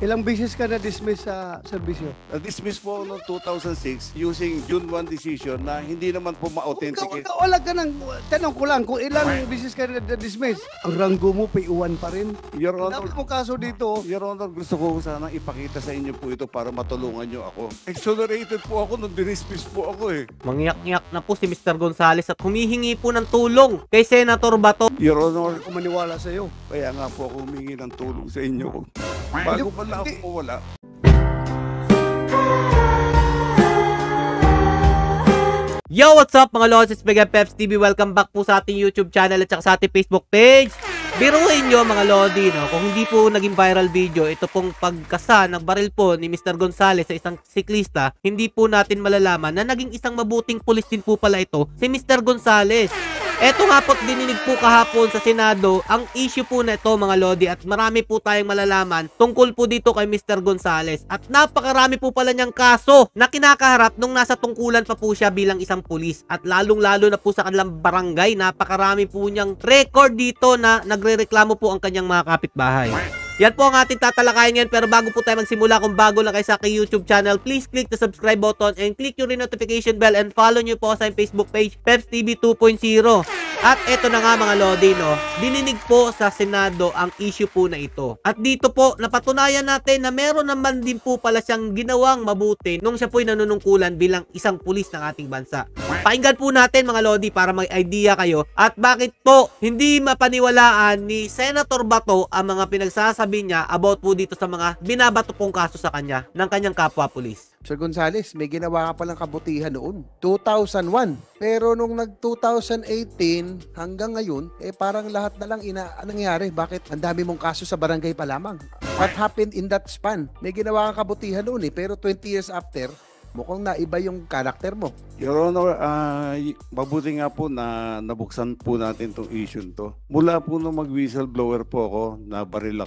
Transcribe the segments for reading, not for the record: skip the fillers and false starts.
Ilang beses ka na-dismiss sa serbisyo? Na-dismiss po ako noong 2006 using June 1 decision na hindi naman po ma-authenticate. Wala ka nang, tanong ko lang, kung ilang beses ka na-dismiss, ang ranggo mo, payuan pa rin. Your Honor, Dapat mo kaso dito. Your Honor, gusto ko sanang ipakita sa inyo po ito para matulungan nyo ako. Exonerated po ako nung dinismiss po ako eh. Mangyak-ngyak na po si Mr. Gonzales at humihingi po ng tulong kay Senator Bato. Your Honor, Kung maniwala sa'yo. kaya nga po ako humingi ng tulong sa inyo. Bago pala ako mawala. Yo, what's up mga Lodges, Mega Peps TV? Welcome back po sa ating YouTube channel at saka sa ating Facebook page. Biruin nyo mga Lodi, no? Kung hindi po naging viral video, ito pong pagkasa ng baril po ni Mr. Gonzales sa isang siklista, hindi po natin malalaman na naging isang mabuting pulis din po pala ito, si Mr. Gonzales. Eto nga po't dininig po kahapon sa Senado ang issue po na ito mga Lodi at marami po tayong malalaman tungkol po dito kay Mr. Gonzales at napakarami po pala niyang kaso na kinakaharap nung nasa tungkulan pa po siya bilang isang pulis at lalong-lalo na po sa kanilang barangay, napakarami po niyang record dito na nagrereklamo po ang kanyang mga kapitbahay. Yan po ang ating tatalakayin ngayon, pero bago po tayo magsimula, kung bago lang kayo sa aking YouTube channel, please click the subscribe button and click yung notification bell and follow nyo po sa Facebook page, Peps TV 2.0. At eto na nga mga Lodi, no? Dininig po sa Senado ang issue po na ito. At dito po, napatunayan natin na meron naman din po pala siyang ginawang mabuti nung siya po'y nanunungkulan bilang isang pulis ng ating bansa. Pakinggan po natin mga Lodi para may idea kayo at bakit po hindi mapaniwalaan ni Senator Bato ang mga pinagsasabi niya about po dito sa mga binabato pong kaso sa kanya ng kanyang kapwa-pulis. Sir Gonzales, may ginawa ka palang kabutihan noon. 2001. Pero nung nag-2018 hanggang ngayon, parang lahat na lang nangyari. Bakit? Ang dami mong kaso sa barangay pa lamang. What happened in that span? May ginawa kang kabutihan noon pero 20 years after, mukhang naiba yung karakter mo. Your Honor, mabuti nga po na nabuksan po natin itong issue to. Mula po nung mag-whistleblower po ako, nabaril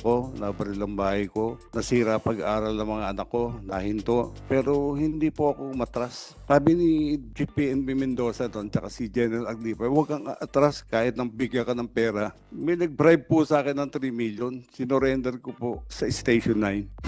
ang bahay ko, nasira pag-aral ng mga anak ko, nahinto. Pero hindi po ako matras. Sabi ni GPNB Mendoza doon, tsaka si General Aglipa, huwag kang atras kahit nang bigyan ka ng pera. May nag-bribe po sa akin ng 3 million. Sinorender ko po sa Station 9.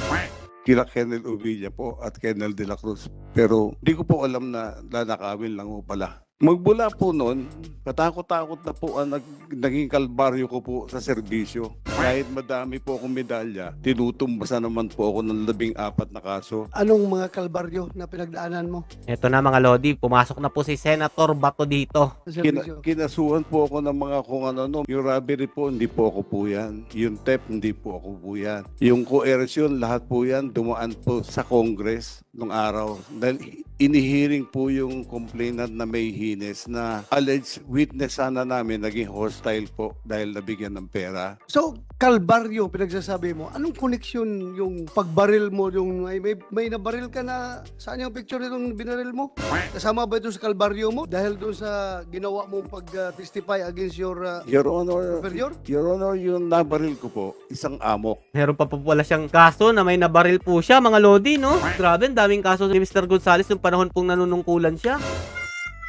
Kila Kennel Uvilla po at Kennel de la Cruz. Pero di ko po alam na nanakawin lang po pala. Magmula po noon, katakot-takot na po ang naging kalbaryo ko po sa serbisyo. Kahit madami po akong medalya, tinutumbasan naman po ako ng 14 na kaso. Anong mga kalbaryo na pinagdaanan mo Eto na mga Lodi, pumasok na po si Senator Bato dito. sa serbisyo? Kinasuhan po ako ng mga kung ano. Yung robbery po, hindi po ako po yan. Yung theft, hindi po ako po yan. Yung coercion, lahat po yan, dumaan po sa Congress nung araw. Dahil inihiring po yung complainant na may hines na alleged witness sana namin naging hostile po dahil nabigyan ng pera. So, kalbaryo, pinagsasabi mo, anong connection yung pagbaril mo, yung may nabaril ka na, saan yung picture nitong binaril mo? Kasama ba ito sa kalbaryo mo? Dahil doon sa ginawa mong pag-testify against your Your Honor, superior? Your Honor, yung nabaril ko po, isang amok. Meron pa po pala siyang kaso na may nabaril po siya mga Lodi, no? Grabe, ang daming kaso ni Mr. Gonzales nung panahon pong nanunungkulan siya.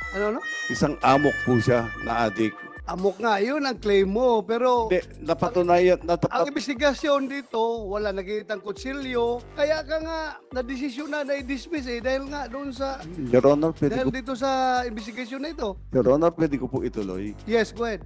Ano? Isang amok po siya na adik. Amok nga, yun ang claim mo. Pero Napatunayan, ang investigasyon dito, wala nakikitang kutsilyo. Kaya ka nga, na-desisyon na i-dismiss dahil nga doon sa, Your Honor, dahil dito sa investigasyon na ito. Your Honor, pwede ko po ituloy. Yes, go ahead.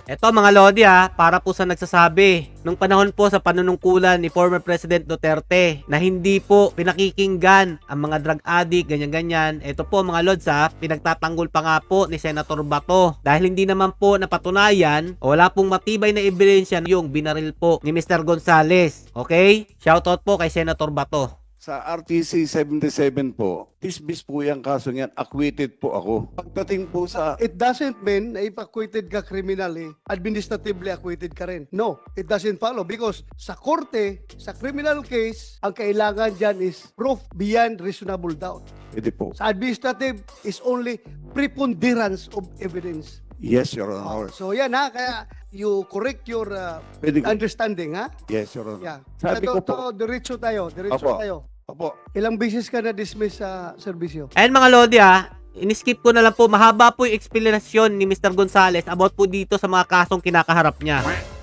Eto mga Lodi para po sa nagsasabi, nung panahon po sa panunungkulan ni former President Duterte na hindi po pinakikinggan ang mga drug addict, ganyan-ganyan. Ito po mga Lods pinagtatanggol pa nga po ni Senator Bato dahil hindi naman po napatunayan o wala pong matibay na ebidensya yung binaril po ni Mr. Gonzales. Okay? Shoutout po kay Senator Bato. Sa RTC 77 po, dismiss po yung kaso niyan, acquitted po ako. Pagdating po sa... It doesn't mean na if acquitted ka criminally, administratively acquitted ka rin. No, it doesn't follow because sa korte, sa criminal case, ang kailangan dyan is proof beyond reasonable doubt. Pwede po. Sa administrative is only preponderance of evidence. Yes, Your Honor. So yan kaya you correct your Pwede ko. understanding Yes, Your Honor. Yeah. Sabi ko po. Diretso tayo. Opo. Ilang beses ka na-dismiss sa serbisyo? And mga Lodi in-skip ko na lang po, mahaba po yung explanation ni Mr. Gonzales about po dito sa mga kasong kinakaharap niya.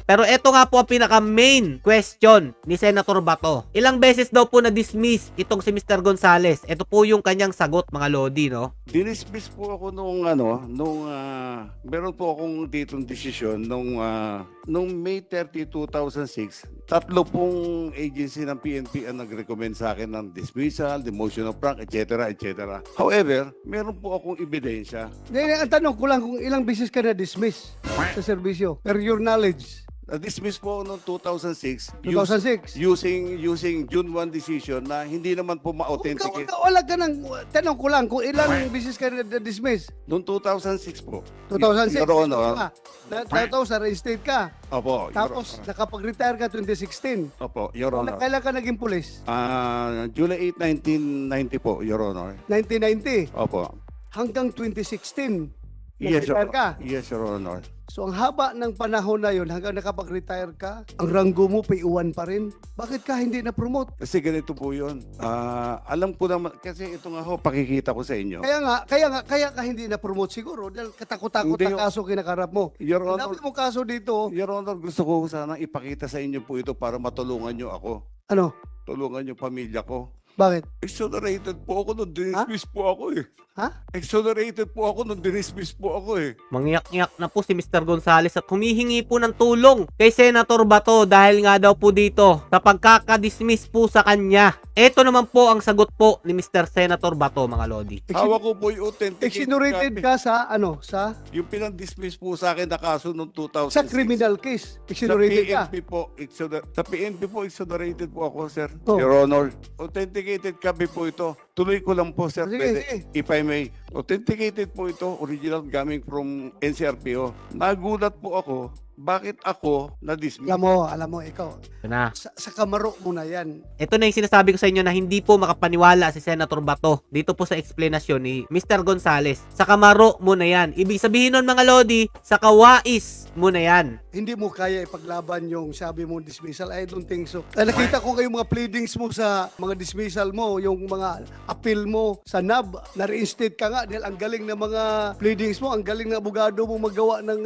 Pero eto nga po ang pinaka-main question ni Senator Bato. Ilang beses daw po na-dismiss itong si Mr. Gonzales? Ito po yung kanyang sagot, mga lodi, no? Dinismiss po ako meron po akong ditong desisyon nung May 30, 2006. 3 pong agency ng PNP ang nag-recommend sa akin ng dismissal, demotion of rank, etc. etc. However, meron po akong ebidensya. Ang tanong ko lang kung ilang beses ka na-dismiss sa serbisyo. Per your knowledge. Na-dismiss po ako noong 2006. 2006. Using June 1 decision na hindi naman po ma-authenticate. Wala ka nang, tanong ko lang kung ilang beses ka na-dismiss. Noong 2006 po. 2006. Your Honor. Tapos na-reinstate ka. Opo. Tapos nakapag-retire ka 2016. Opo, Your Honor. Kailan ka naging pulis? July 8, 1990 po, Your Honor. 1990. Opo. Hanggang 2016. Yes, Nag-retire ka. Yes, Your Honor. So ang haba ng panahon na yun, hanggang nakapag-retire ka, ang ranggo mo payuan pa rin. Bakit ka hindi na-promote? Kasi ganito po yun. Alam ko naman, kasi ito nga ho, pakikita ko sa inyo. Kaya ka hindi na-promote siguro dahil katakot-takot Hindi, ang kaso kinakarap mo. Your Ang Honor, dami mong kaso dito. Your Honor, gusto ko sana ipakita sa inyo po ito para matulungan nyo ako. Ano? Tulungan nyo pamilya ko. Bakit? Exonerated po ako nung dinismiss po ako eh. Ha? Exonerated po ako nung dinismiss po ako eh. Mangyak-ngyak na po si Mr. Gonzales at humihingi po ng tulong kay Senator Bato dahil nga daw po dito sa pagkakadismiss po sa kanya. Ito naman po ang sagot po ni Mr. Senator Bato, mga lodi. Hawak ko po yung authentic. Exonerated ka sa ano? Sa Yung pinang-dismiss po sa akin na kaso noong 2006. sa criminal case. Exonerated ka. Sa PNP po, exonerated po ako, sir. Oh. Your Honor. Authenticated copy po ito. Tuloy ko lang po, sir. Sige, Pwede, sige. if I may. Authenticated po ito. Original coming from NCRPO. Nagulat po ako. Bakit ako na-dismiss? Alam mo, ikaw. Ito na. Sa kamaro mo na yan. Ito na yung sinasabi ko sa inyo na hindi po makapaniwala si Senator Bato dito po sa explanation ni Mr. Gonzales. Sa kamaro mo na yan. Ibig sabihin nun, mga lodi, sa kawais mo na yan. Hindi mo kaya ipaglaban yung sabi mo dismissal. I don't think so. Nakita ko kayong mga pleadings mo sa mga dismissal mo, yung mga appeal mo sa NAB, na-reinstate ka nga dahil ang galing ng mga pleadings mo, ang galing ng abogado mo magawa ng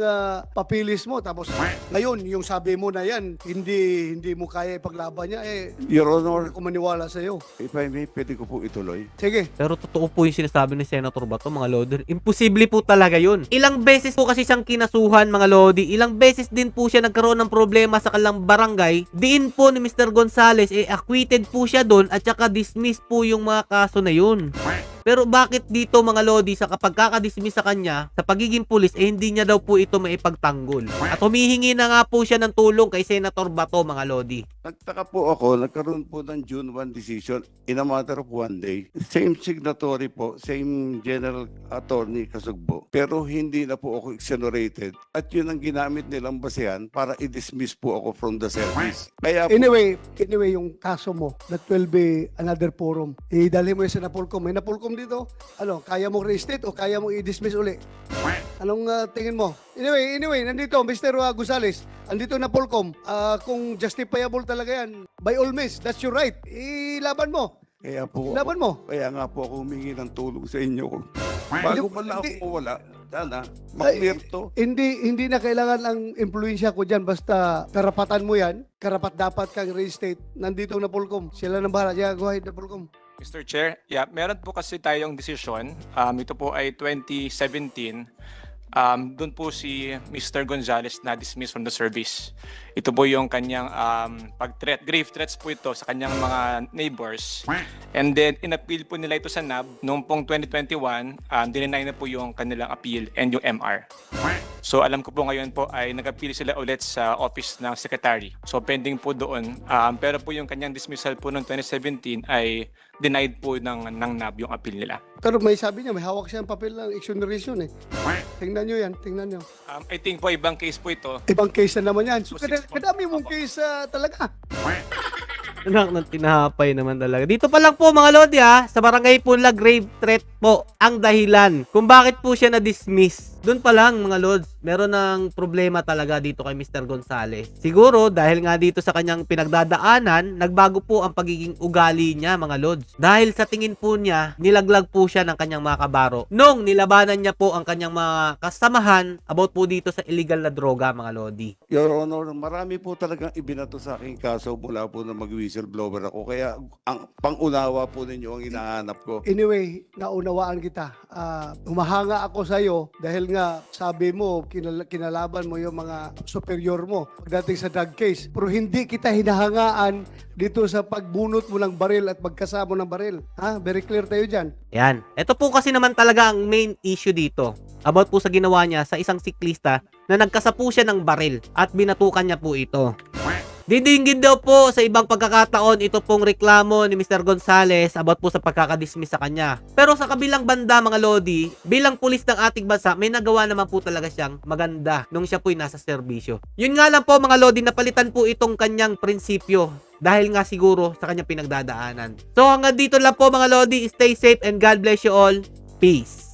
papilis mo. Tapos ngayon, yung sabi mo na yan, hindi mo kaya ipaglaban niya, Your Honor, hindi ko maniwala sa'yo. if I may, pwede ko po ituloy. Sige. Pero totoo po yung sinasabi ni Senator Bato, mga lodi. Imposible po talaga yun. Ilang beses po kasi siyang kinasuhan, mga lodi. Ilang beses din po siya nagkaroon ng problema sa kalang barangay. Diin po ni Mr. Gonzales, acquitted po siya doon at saka dismiss po yung mga kaso na yun. Pero bakit dito, mga lodi, sa kapag kakadismiss sa kanya, sa pagiging pulis, hindi niya daw po ito maipagtanggol. At humihingi na nga po siya ng tulong kay Senator Bato, mga lodi. Nagtaka po ako, nagkaroon po ng June 1 decision in a matter of 1 day. Same signatory po, same general attorney Kasugbo. Pero hindi na po ako exonerated. At yun ang ginamit nilang basehan para i-dismiss po ako from the service. Kaya po, Anyway, yung kaso mo, that will be another forum. Idali mo yung sa Napolcom. May Napolcom dito. Ano, kaya mo reinstate o kaya mo i-dismiss uli? Anong tingin mo? Anyway, nandito, Mr. Gonzales. Andito na Polcom. Kung justifiable talaga yan, by all means, that's your right. Ilaban mo. kaya po Laban mo. Kaya nga po ako humingi ng tulong sa inyo. Bago pa lang Hindi. ako wala, sana, mag-clear to. Hindi na kailangan ang impluensya ko dyan. Basta karapatan mo yan. Karapat dapat kang reinstate. Nandito na Polcom. Sila nang bahala. Yeah, go ahead na Polcom. Mr. Chair, meron po kasi tayong desisyon. Ito po ay 2017. Doon po si Mr. Gonzales na dismissed from the service. Ito po yung kanyang pag-threat, grave threats po ito sa kanyang mga neighbors. And then, in-appeal po nila ito sa NAB. Noong pong 2021, dinenay na po yung kanilang appeal and yung MR. So, alam ko po ngayon po ay nag-appeal sila ulit sa office ng secretary. So, pending po doon. Pero po yung kanyang dismissal po noong 2017 ay denied po ng NAB yung appeal nila. Pero may sabi niya, may hawak siyang papel ng exoneration eh. Tingnan nyo yan, tingnan nyo. I think po ibang case po ito. Ibang case na naman yan. So, So, 6 kadami mong Opo. case talaga. Anak ng tinahapay naman talaga. Dito pa lang po, mga lodi, sa barangay Pula, grave threat po ang dahilan kung bakit po siya na-dismiss. Doon pa lang, mga lods. meron ng problema talaga dito kay Mr. Gonzales. Siguro dahil nga dito sa kanyang pinagdadaanan, nagbago po ang pagiging ugali niya mga lods. Dahil sa tingin po niya, nilaglag po siya ng kanyang mga kabaro nung nilabanan niya po ang kanyang mga kasamahan about po dito sa illegal na droga mga lodi. Your Honor, marami po talagang ibinato sa aking kaso mula po na mag-whistleblower ako. Kaya ang pangunawa po ninyo ang hinahanap ko. Anyway, naunawaan kita. Humahanga ako sa'yo dahil nga sabi mo, kinalaban mo yung mga superior mo pagdating sa drug case. Pero hindi kita hinahangaan dito sa pagbunot mo ng baril at pagkasamo ng baril. Very clear tayo dyan. Yan. Ito po kasi naman talaga ang main issue dito. About po sa ginawa niya sa isang siklista na nagkasapu siya ng baril at binatukan niya po ito. Didinggin daw po sa ibang pagkakataon ito pong reklamo ni Mr. Gonzales about po sa pagkakadismiss sa kanya. Pero sa kabilang banda mga lodi, bilang pulis ng ating bansa, may nagawa naman po talaga siyang maganda nung siya po'y nasa serbisyo. Yun nga lang po mga lodi, napalitan po itong kanyang prinsipyo dahil nga siguro sa kanyang pinagdadaanan. So hanggang dito lang po mga lodi, stay safe and God bless you all. Peace.